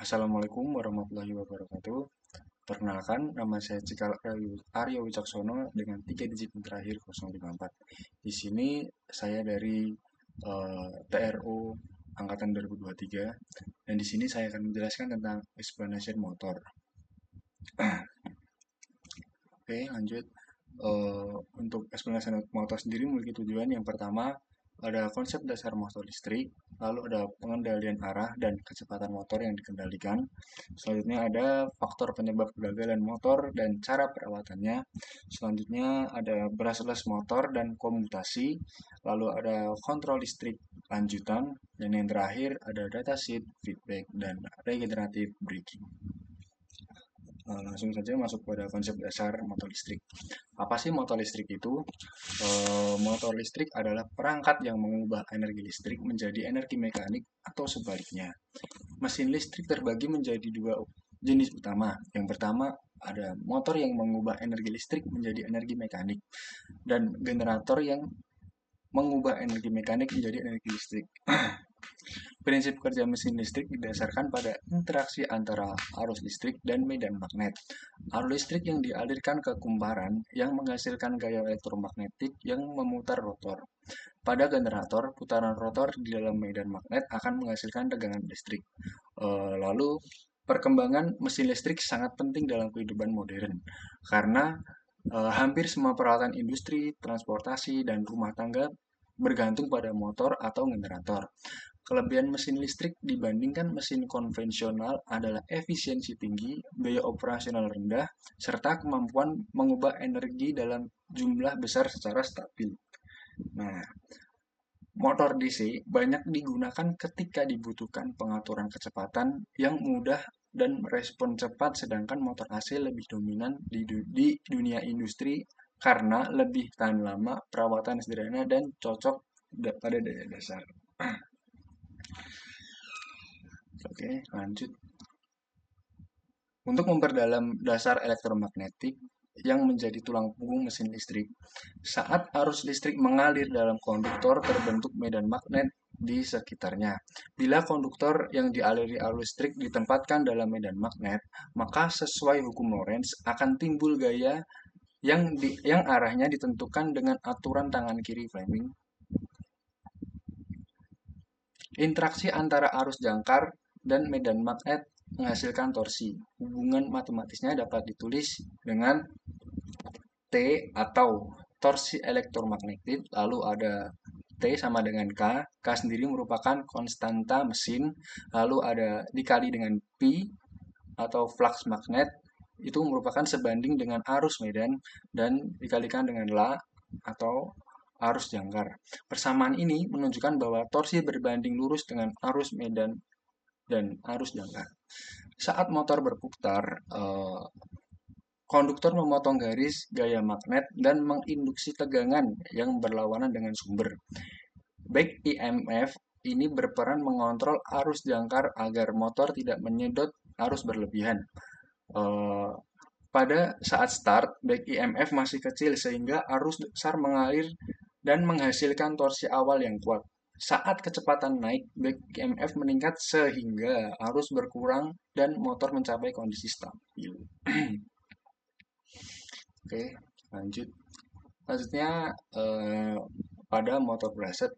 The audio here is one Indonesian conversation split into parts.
Assalamualaikum warahmatullahi wabarakatuh. Perkenalkan, nama saya Cikal Aryo Wicaksono dengan 3 digit yang terakhir 054. Di sini saya dari TRU Angkatan 2023 dan di sini saya akan menjelaskan tentang explanation motor. Oke, lanjut. Untuk explanation motor sendiri memiliki tujuan yang pertama ada konsep dasar motor listrik, lalu ada pengendalian arah dan kecepatan motor yang dikendalikan. Selanjutnya ada faktor penyebab kegagalan motor dan cara perawatannya. Selanjutnya ada brushless motor dan komutasi. Lalu ada kontrol listrik lanjutan. Dan yang terakhir ada datasheet, feedback, dan regenerative braking. Langsung saja masuk pada konsep dasar motor listrik. Apa sih motor listrik itu? Motor listrik adalah perangkat yang mengubah energi listrik menjadi energi mekanik atau sebaliknya. Mesin listrik terbagi menjadi dua jenis utama. Yang pertama ada motor yang mengubah energi listrik menjadi energi mekanik dan generator yang mengubah energi mekanik menjadi energi listrik. Prinsip kerja mesin listrik didasarkan pada interaksi antara arus listrik dan medan magnet. Arus listrik yang dialirkan ke kumparan yang menghasilkan gaya elektromagnetik yang memutar rotor. Pada generator, putaran rotor di dalam medan magnet akan menghasilkan tegangan listrik. Lalu, perkembangan mesin listrik sangat penting dalam kehidupan modern karena hampir semua peralatan industri, transportasi, dan rumah tangga bergantung pada motor atau generator. Kelebihan mesin listrik dibandingkan mesin konvensional adalah efisiensi tinggi, biaya operasional rendah, serta kemampuan mengubah energi dalam jumlah besar secara stabil. Nah, motor DC banyak digunakan ketika dibutuhkan pengaturan kecepatan yang mudah dan respon cepat, sedangkan motor AC lebih dominan di dunia industri karena lebih tahan lama, perawatan sederhana, dan cocok pada daya dasar. Oke, lanjut. Untuk memperdalam dasar elektromagnetik yang menjadi tulang punggung mesin listrik, saat arus listrik mengalir dalam konduktor terbentuk medan magnet di sekitarnya. Bila konduktor yang dialiri arus listrik ditempatkan dalam medan magnet, maka sesuai hukum Lorentz akan timbul gaya yang arahnya ditentukan dengan aturan tangan kiri Fleming. Interaksi antara arus jangkar dan medan magnet menghasilkan torsi. Hubungan matematisnya dapat ditulis dengan T atau torsi elektromagnetik, lalu ada T sama dengan K sendiri merupakan konstanta mesin, lalu ada dikali dengan Pi atau flux magnet, itu merupakan sebanding dengan arus medan, dan dikalikan dengan La atau arus jangkar. Persamaan ini menunjukkan bahwa torsi berbanding lurus dengan arus medan dan arus jangkar. Saat motor berputar, konduktor memotong garis gaya magnet dan menginduksi tegangan yang berlawanan dengan sumber. Back EMF ini berperan mengontrol arus jangkar agar motor tidak menyedot arus berlebihan. Eh, Pada saat start, back EMF masih kecil sehingga arus besar mengalir dan menghasilkan torsi awal yang kuat. Saat kecepatan naik, back EMF meningkat sehingga arus berkurang dan motor mencapai kondisi stabil. Oke, lanjut. Selanjutnya pada motor brushed,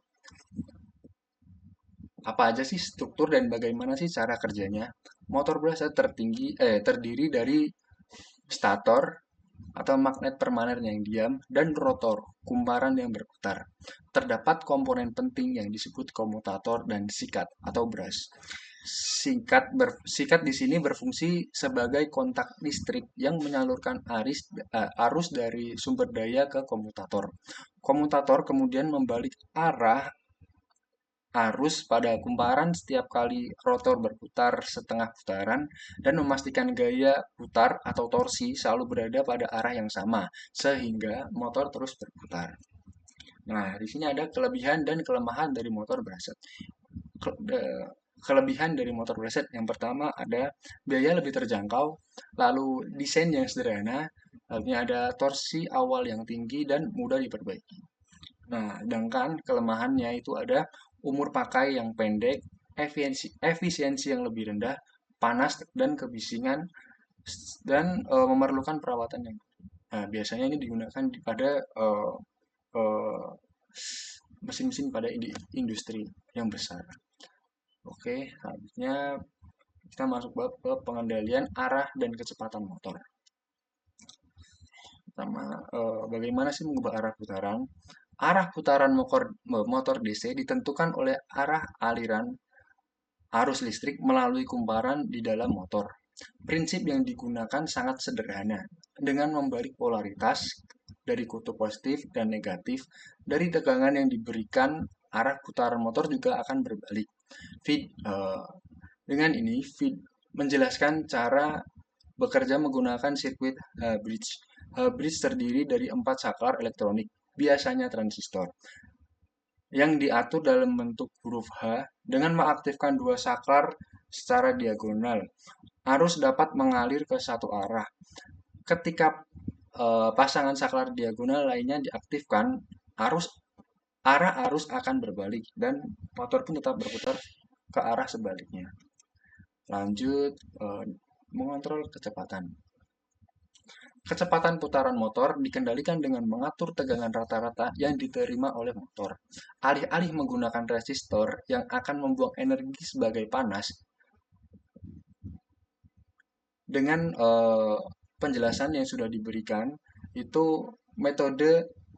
apa aja sih struktur dan bagaimana sih cara kerjanya? Motor brushed terdiri dari stator atau magnet permanen yang diam dan rotor, kumparan yang berputar. Terdapat komponen penting yang disebut komutator dan sikat atau brush. Sikat di sini berfungsi sebagai kontak listrik yang menyalurkan arus dari sumber daya ke komutator. Komutator kemudian membalik arah arus pada kumparan setiap kali rotor berputar setengah putaran dan memastikan gaya putar atau torsi selalu berada pada arah yang sama sehingga motor terus berputar. Nah, di sini ada kelebihan dan kelemahan dari motor brushed. Kelebihan dari motor brushed yang pertama ada biaya lebih terjangkau, lalu desain yang sederhana, lalu ada torsi awal yang tinggi dan mudah diperbaiki. Nah, sedangkan kelemahannya itu ada umur pakai yang pendek, efisiensi yang lebih rendah, panas dan kebisingan dan memerlukan perawatan yang biasanya ini digunakan pada eh, mesin-mesin pada industri yang besar. Oke, selanjutnya kita masuk ke pengendalian arah dan kecepatan motor. Pertama, bagaimana sih mengubah arah putaran? Arah putaran motor DC ditentukan oleh arah aliran arus listrik melalui kumparan di dalam motor. Prinsip yang digunakan sangat sederhana, dengan membalik polaritas dari kutub positif dan negatif dari tegangan yang diberikan, arah putaran motor juga akan berbalik. Dengan ini, menjelaskan cara bekerja menggunakan sirkuit H-bridge. H-bridge terdiri dari 4 saklar elektronik, biasanya transistor, yang diatur dalam bentuk huruf H dengan mengaktifkan dua saklar secara diagonal. Arus dapat mengalir ke satu arah. Ketika pasangan saklar diagonal lainnya diaktifkan, arah arus akan berbalik dan motor pun tetap berputar ke arah sebaliknya. Lanjut, mengontrol kecepatan. Kecepatan putaran motor dikendalikan dengan mengatur tegangan rata-rata yang diterima oleh motor. Alih-alih menggunakan resistor yang akan membuang energi sebagai panas, dengan penjelasan yang sudah diberikan, itu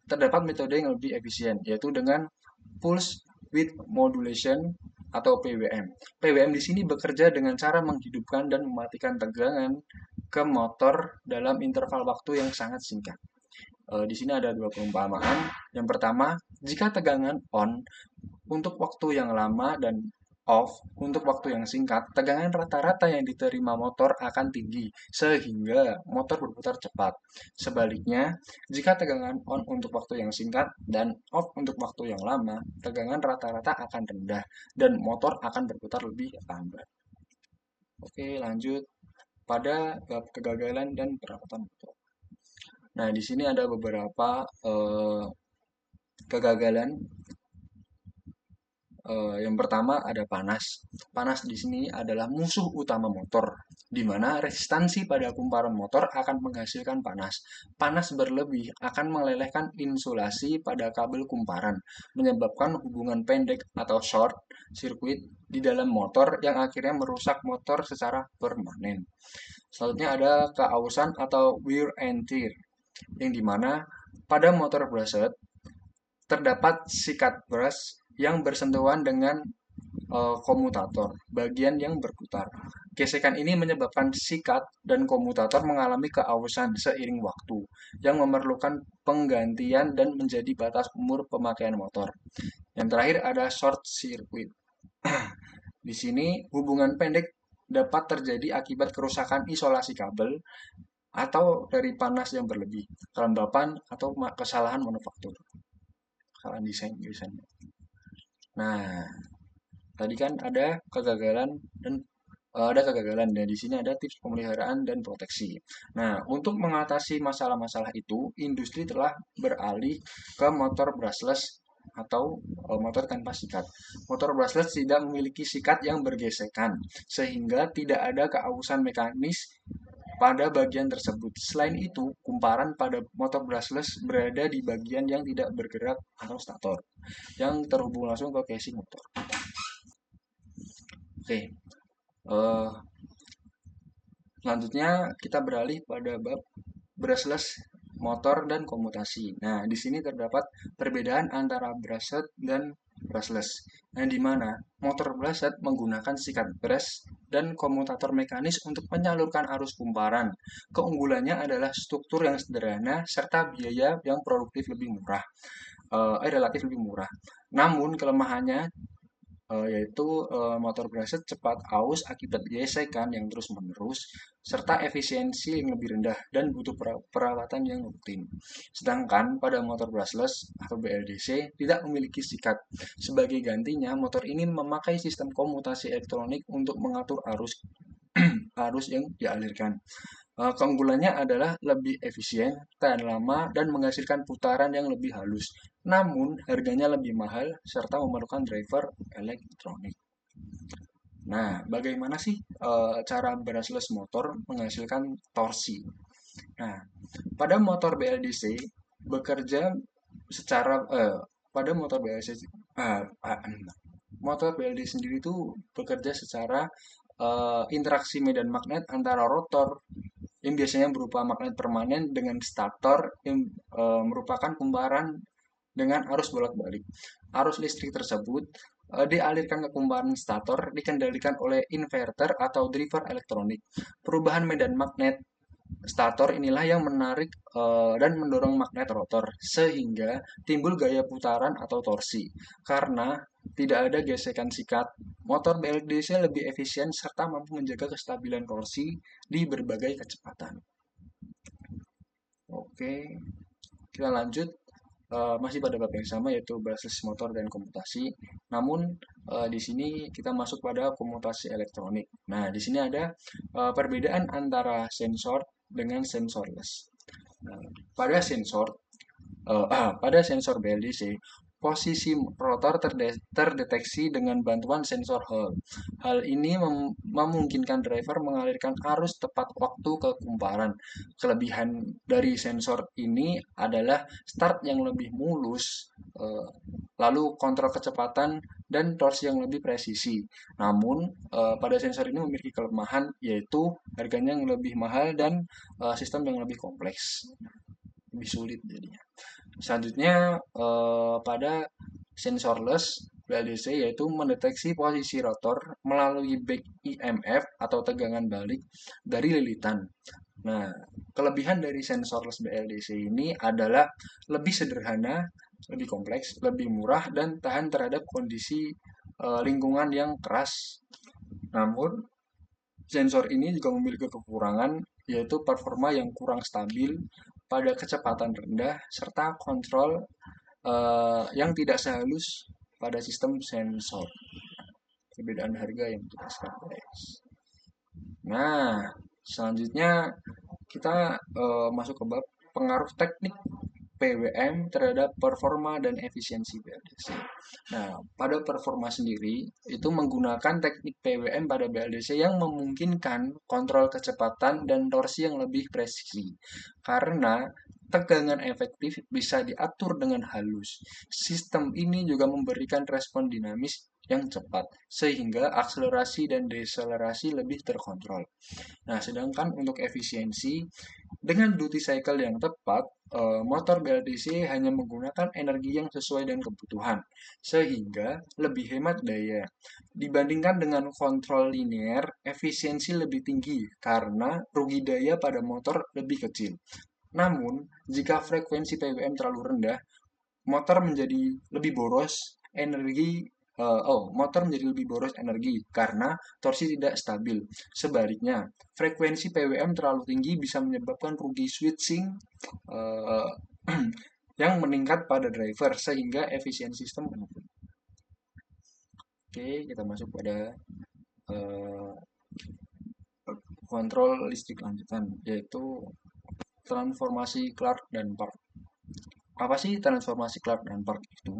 terdapat metode yang lebih efisien, yaitu dengan pulse width modulation atau PWM. PWM di sini bekerja dengan cara menghidupkan dan mematikan tegangan ke motor dalam interval waktu yang sangat singkat. Di sini ada dua perumpamaan. Yang pertama, jika tegangan on untuk waktu yang lama dan off untuk waktu yang singkat, tegangan rata-rata yang diterima motor akan tinggi, sehingga motor berputar cepat. Sebaliknya, jika tegangan on untuk waktu yang singkat dan off untuk waktu yang lama, tegangan rata-rata akan rendah, dan motor akan berputar lebih lambat. Oke, lanjut pada kegagalan dan perawatan motor. Nah, di sini ada beberapa kegagalan. Yang pertama ada panas. Panas di sini adalah musuh utama motor, di mana resistansi pada kumparan motor akan menghasilkan panas. Panas berlebih akan melelehkan insulasi pada kabel kumparan, menyebabkan hubungan pendek atau short circuit di dalam motor yang akhirnya merusak motor secara permanen. Selanjutnya ada keausan atau wear and tear, yang dimana pada motor brushed terdapat sikat brush yang bersentuhan dengan komutator, bagian yang berputar. Gesekan ini menyebabkan sikat dan komutator mengalami keausan seiring waktu, yang memerlukan penggantian dan menjadi batas umur pemakaian motor. Yang terakhir ada short circuit. Di sini hubungan pendek dapat terjadi akibat kerusakan isolasi kabel atau dari panas yang berlebih, kelembapan atau kesalahan manufaktur, kesalahan desain. Nah, tadi kan ada kegagalan dan di sini ada tips pemeliharaan dan proteksi. Nah, untuk mengatasi masalah-masalah itu, industri telah beralih ke motor brushless atau motor tanpa sikat. Motor brushless tidak memiliki sikat yang bergesekan, sehingga tidak ada keausan mekanis pada bagian tersebut. Selain itu, kumparan pada motor brushless berada di bagian yang tidak bergerak atau stator, yang terhubung langsung ke casing motor. Oke, selanjutnya kita beralih pada bab brushless motor dan komutasi. Nah, di sini terdapat perbedaan antara brushed dan brushless. Nah, di mana motor brushed menggunakan sikat brush dan komutator mekanis untuk menyalurkan arus kumparan. Keunggulannya adalah struktur yang sederhana serta biaya yang relatif lebih murah. Namun kelemahannya yaitu motor brushed cepat aus akibat gesekan yang terus-menerus, serta efisiensi yang lebih rendah dan butuh perawatan yang rutin. Sedangkan pada motor brushless atau BLDC tidak memiliki sikat. Sebagai gantinya, motor ini memakai sistem komutasi elektronik untuk mengatur arus yang dialirkan. Keunggulannya adalah lebih efisien, tahan lama, dan menghasilkan putaran yang lebih halus. Namun, harganya lebih mahal serta memerlukan driver elektronik. Nah, bagaimana sih cara brushless motor menghasilkan torsi? Nah, pada motor BLDC bekerja secara pada motor BLDC eh, ah, motor BLDC sendiri itu bekerja secara interaksi medan magnet antara rotor yang biasanya berupa magnet permanen dengan stator yang merupakan kumparan dengan arus bolak-balik. Arus listrik tersebut dialirkan ke kumparan stator dikendalikan oleh inverter atau driver elektronik. Perubahan medan magnet stator inilah yang menarik dan mendorong magnet rotor sehingga timbul gaya putaran atau torsi. Karena tidak ada gesekan sikat, motor BLDC lebih efisien serta mampu menjaga kestabilan torsi di berbagai kecepatan. Oke, kita lanjut. Masih pada bab yang sama yaitu basis motor dan komutasi. Namun di sini kita masuk pada komutasi elektronik. Nah, di sini ada perbedaan antara sensor dengan sensorless. Nah, pada sensor pada sensor BLDC, posisi rotor terdeteksi dengan bantuan sensor Hall. Hal ini memungkinkan driver mengalirkan arus tepat waktu ke kumparan. Kelebihan dari sensor ini adalah start yang lebih mulus, lalu kontrol kecepatan dan torsi yang lebih presisi. Namun, pada sensor ini memiliki kelemahan yaitu harganya yang lebih mahal dan sistem yang lebih kompleks, lebih sulit jadinya. Selanjutnya pada sensorless BLDC yaitu mendeteksi posisi rotor melalui back EMF atau tegangan balik dari lilitan. Nah, kelebihan dari sensorless BLDC ini adalah lebih sederhana, lebih kompleks, lebih murah dan tahan terhadap kondisi lingkungan yang keras. Namun, sensor ini juga memiliki kekurangan, yaitu performa yang kurang stabil pada kecepatan rendah, serta kontrol yang tidak sehalus pada sistem sensor. Perbedaan harga yang jelaskan, guys. Nah, selanjutnya kita masuk ke bab pengaruh teknik PWM terhadap performa dan efisiensi BLDC. Nah, pada performa sendiri itu menggunakan teknik PWM pada BLDC yang memungkinkan kontrol kecepatan dan torsi yang lebih presisi. Karena tegangan efektif bisa diatur dengan halus. Sistem ini juga memberikan respon dinamis yang cepat, sehingga akselerasi dan deselerasi lebih terkontrol. Nah, sedangkan untuk efisiensi, dengan duty cycle yang tepat, motor BLDC hanya menggunakan energi yang sesuai dengan kebutuhan, sehingga lebih hemat daya. Dibandingkan dengan kontrol linear, efisiensi lebih tinggi karena rugi daya pada motor lebih kecil. Namun, jika frekuensi PWM terlalu rendah, motor menjadi lebih boros energi motor menjadi lebih boros energi karena torsi tidak stabil. Sebaliknya, frekuensi PWM terlalu tinggi bisa menyebabkan rugi switching uh, yang meningkat pada driver sehingga efisiensi sistem menurun. Oke, kita masuk pada uh, kontrol listrik lanjutan yaitu transformasi Clark dan Park. Apa sih transformasi Clark dan Park itu?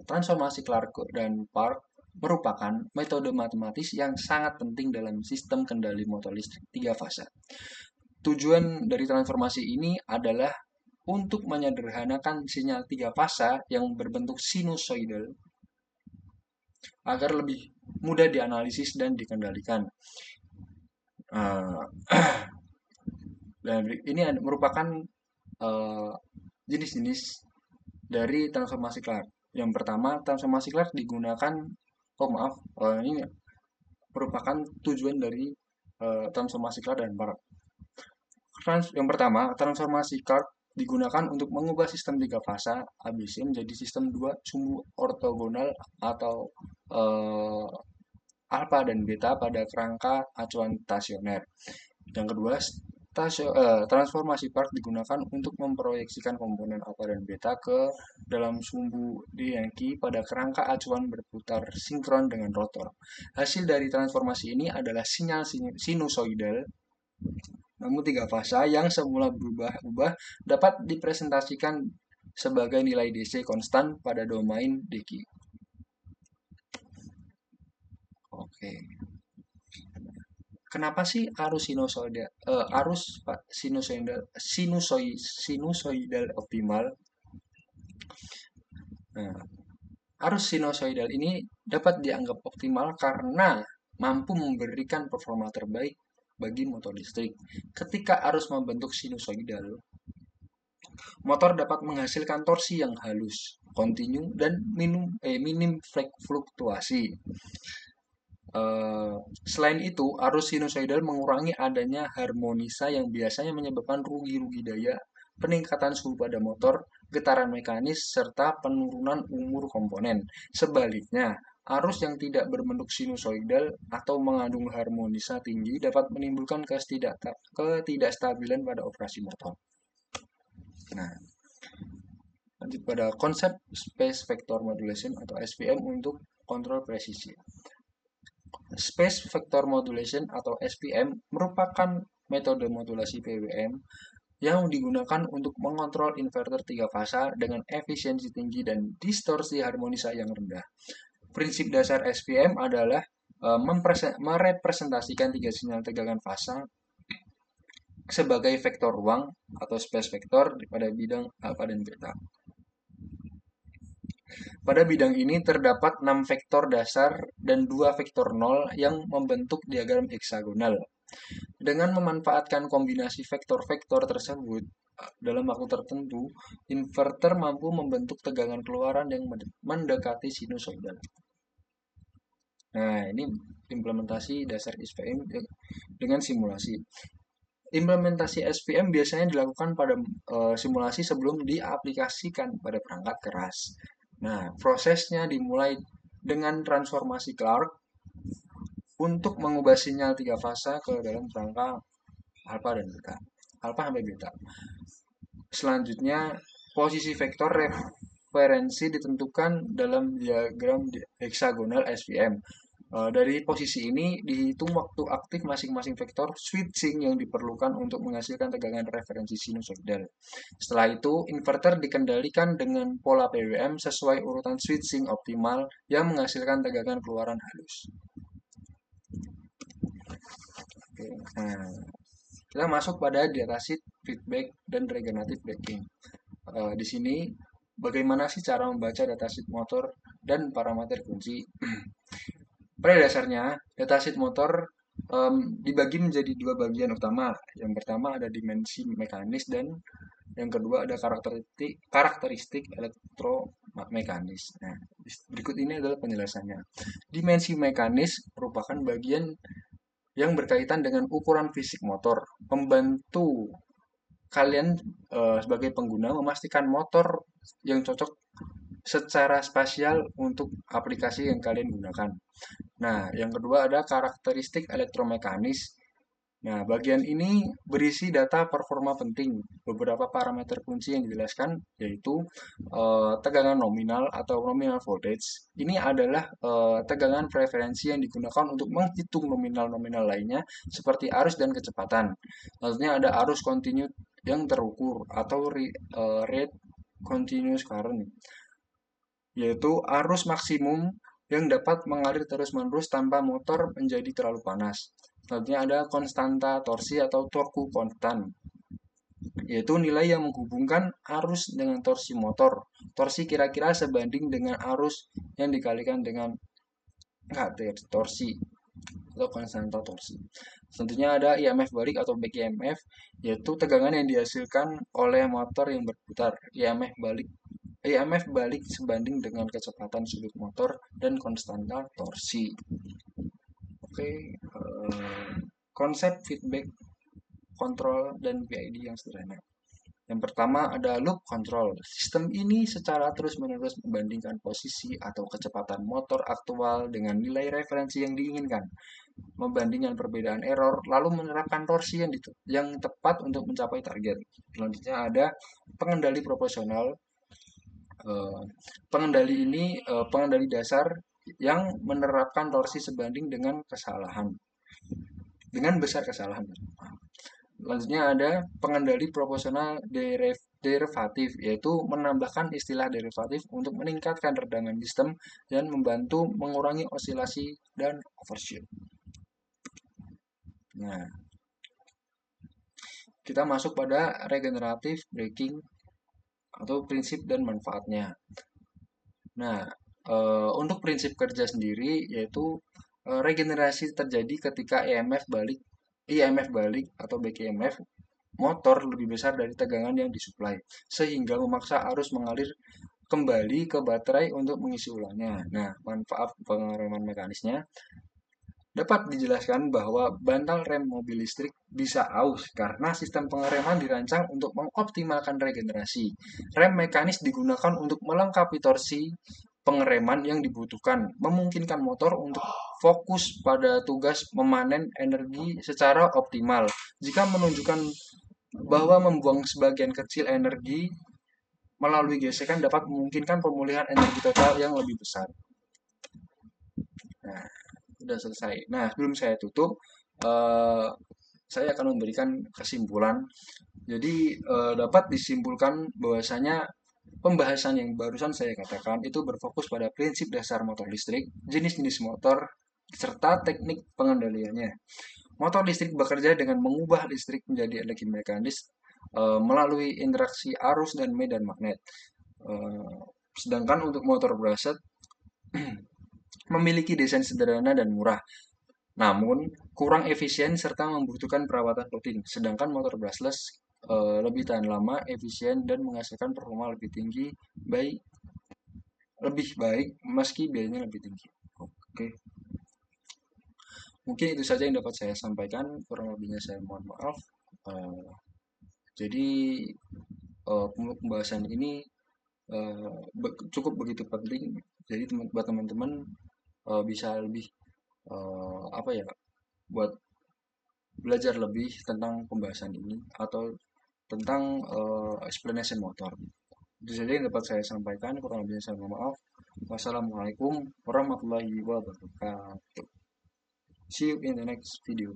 Transformasi Clark dan Park merupakan metode matematis yang sangat penting dalam sistem kendali motor listrik 3 fase. Tujuan dari transformasi ini adalah untuk menyederhanakan sinyal 3 fase yang berbentuk sinusoidal agar lebih mudah dianalisis dan dikendalikan. Dan ini merupakan jenis-jenis dari transformasi Clark. Yang pertama, transformasi Clark digunakan, ini merupakan tujuan dari transformasi Clark dan Park. Yang pertama, transformasi Clark digunakan untuk mengubah sistem 3 fasa ABC menjadi sistem 2 sumbu ortogonal atau alfa dan beta pada kerangka acuan stasioner. Yang kedua, transformasi Park digunakan untuk memproyeksikan komponen alfa dan beta ke dalam sumbu Bianchi pada kerangka acuan berputar sinkron dengan rotor. Hasil dari transformasi ini adalah sinyal sinusoidal namun 3 fasa yang semula berubah-ubah dapat dipresentasikan sebagai nilai DC konstan pada domain Deki. Oke. Kenapa sih arus sinusoidal sinusoidal optimal? Nah, arus sinusoidal ini dapat dianggap optimal karena mampu memberikan performa terbaik bagi motor listrik. Ketika arus membentuk sinusoidal, motor dapat menghasilkan torsi yang halus, kontinu, dan minim fluktuasi. Eh, Selain itu, arus sinusoidal mengurangi adanya harmonisa yang biasanya menyebabkan rugi-rugi daya, peningkatan suhu pada motor, getaran mekanis, serta penurunan umur komponen. Sebaliknya, arus yang tidak berbentuk sinusoidal atau mengandung harmonisa tinggi dapat menimbulkan ketidakstabilan pada operasi motor. Nah, lanjut pada konsep Space Vector Modulation atau SVM untuk kontrol presisi. Space Vector Modulation atau SVM merupakan metode modulasi PWM yang digunakan untuk mengontrol inverter 3 fasa dengan efisiensi tinggi dan distorsi harmonisa yang rendah. Prinsip dasar SVM adalah merepresentasikan 3 sinyal tegangan fasa sebagai vektor ruang atau space vector pada bidang alfa dan beta. Pada bidang ini terdapat 6 vektor dasar dan 2 vektor nol yang membentuk diagram heksagonal. Dengan memanfaatkan kombinasi vektor-vektor tersebut dalam waktu tertentu, inverter mampu membentuk tegangan keluaran yang mendekati sinusoidal. Nah, ini implementasi dasar SVM dengan simulasi. Implementasi SVM biasanya dilakukan pada simulasi sebelum diaplikasikan pada perangkat keras. Nah, prosesnya dimulai dengan transformasi Clark untuk mengubah sinyal 3 fasa ke dalam rangka alfa dan beta. Alfa sampai beta. Selanjutnya, posisi vektor referensi ditentukan dalam diagram heksagonal SVM. Dari posisi ini dihitung waktu aktif masing-masing vektor switching yang diperlukan untuk menghasilkan tegangan referensi sinusoidal. Setelah itu, inverter dikendalikan dengan pola PWM sesuai urutan switching optimal yang menghasilkan tegangan keluaran halus. Oke, nah, kita masuk pada dataset feedback dan regenerative braking. Di sini bagaimana sih cara membaca dataset motor dan parameter kunci? Pada dasarnya, dataset motor dibagi menjadi 2 bagian utama. Yang pertama ada dimensi mekanis dan yang kedua ada karakteristik elektromekanis. Nah, berikut ini adalah penjelasannya. Dimensi mekanis merupakan bagian yang berkaitan dengan ukuran fisik motor, membantu kalian sebagai pengguna memastikan motor yang cocok secara spasial untuk aplikasi yang kalian gunakan. Nah, yang kedua ada karakteristik elektromekanis. Nah, bagian ini berisi data performa penting. Beberapa parameter kunci yang dijelaskan yaitu tegangan nominal atau nominal voltage. Ini adalah tegangan preferensi yang digunakan untuk menghitung nominal-nominal lainnya seperti arus dan kecepatan. Maksudnya ada arus kontinu yang terukur atau rate continuous current, yaitu arus maksimum yang dapat mengalir terus-menerus tanpa motor menjadi terlalu panas. Selanjutnya ada konstanta torsi atau torku konstan, yaitu nilai yang menghubungkan arus dengan torsi motor. Torsi kira-kira sebanding dengan arus yang dikalikan dengan torsi atau konstanta torsi. Tentunya ada IMF balik atau back IMF, yaitu tegangan yang dihasilkan oleh motor yang berputar. IMF balik sebanding dengan kecepatan sudut motor dan konstanta torsi. Oke, konsep feedback, kontrol, dan PID yang sederhana. Yang pertama ada loop control. Sistem ini secara terus-menerus membandingkan posisi atau kecepatan motor aktual dengan nilai referensi yang diinginkan, membandingkan perbedaan error, lalu menerapkan torsi yang tepat untuk mencapai target. Selanjutnya ada pengendali proporsional. Pengendali dasar yang menerapkan torsi sebanding dengan besar kesalahan. Selanjutnya ada pengendali proporsional derivatif, yaitu menambahkan istilah derivatif untuk meningkatkan redaman sistem dan membantu mengurangi osilasi dan overshoot. Nah, kita masuk pada regeneratif braking atau prinsip dan manfaatnya. Nah, untuk prinsip kerja sendiri yaitu regenerasi terjadi ketika IMF balik atau back EMF motor lebih besar dari tegangan yang disuplai, sehingga memaksa arus mengalir kembali ke baterai untuk mengisi ulangnya. Nah, manfaat pengereman mekanisnya dapat dijelaskan bahwa bantal rem mobil listrik bisa aus karena sistem pengereman dirancang untuk mengoptimalkan regenerasi. Rem mekanis digunakan untuk melengkapi torsi pengereman yang dibutuhkan, memungkinkan motor untuk fokus pada tugas memanen energi secara optimal. Jika menunjukkan bahwa membuang sebagian kecil energi melalui gesekan dapat memungkinkan pemulihan energi total yang lebih besar. Nah, sudah selesai. Nah, sebelum saya tutup, eh, saya akan memberikan kesimpulan. Jadi, dapat disimpulkan bahwasanya pembahasan yang barusan saya katakan itu berfokus pada prinsip dasar motor listrik, jenis-jenis motor, serta teknik pengendaliannya. Motor listrik bekerja dengan mengubah listrik menjadi energi mekanis melalui interaksi arus dan medan magnet. Eh, Sedangkan untuk motor brushed memiliki desain sederhana dan murah, namun kurang efisien serta membutuhkan perawatan rutin. Sedangkan motor brushless lebih tahan lama, efisien, dan menghasilkan performa lebih baik meski biayanya lebih tinggi. Oke, mungkin itu saja yang dapat saya sampaikan. Kurang lebihnya saya mohon maaf. Eh, jadi pembahasan ini cukup begitu penting. Jadi buat teman-teman bisa lebih apa ya, buat belajar lebih tentang pembahasan ini atau tentang explanation motor. Itu saja yang dapat saya sampaikan. Kurang lebihnya saya mohon maaf. Wassalamualaikum warahmatullahi wabarakatuh. See you in the next video.